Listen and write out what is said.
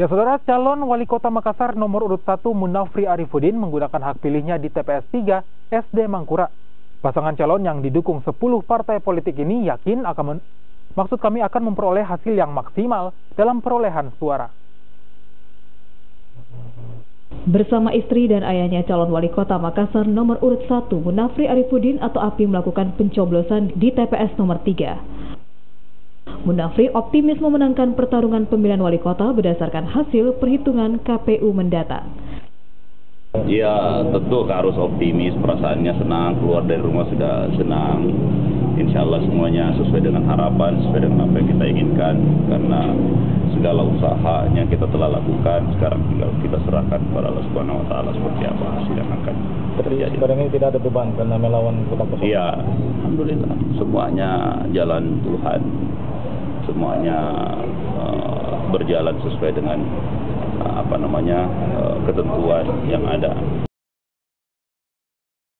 Ya saudara, calon wali kota Makassar nomor urut 1 Munafri Arifudin menggunakan hak pilihnya di TPS 3 SD Mangkura. Pasangan calon yang didukung 10 partai politik ini yakin akan memperoleh hasil yang maksimal dalam perolehan suara. Bersama istri dan ayahnya, calon wali kota Makassar nomor urut 1 Munafri Arifudin atau API melakukan pencoblosan di TPS nomor 3. Munafri optimis memenangkan pertarungan pemilihan wali kota berdasarkan hasil perhitungan KPU mendatang. Ya, tentu harus optimis, perasaannya senang, keluar dari rumah sudah senang. Insya Allah semuanya sesuai dengan harapan, sesuai dengan apa yang kita inginkan. Karena segala usahanya kita telah lakukan, sekarang tinggal kita serahkan kepada Allah Subhanahu Wa Taala seperti apa hasil yang akan terjadi. Sekarang ini tidak ada beban karena melawan kota kosong. Iya, alhamdulillah semuanya jalan Tuhan, semuanya berjalan sesuai dengan ketentuan yang ada.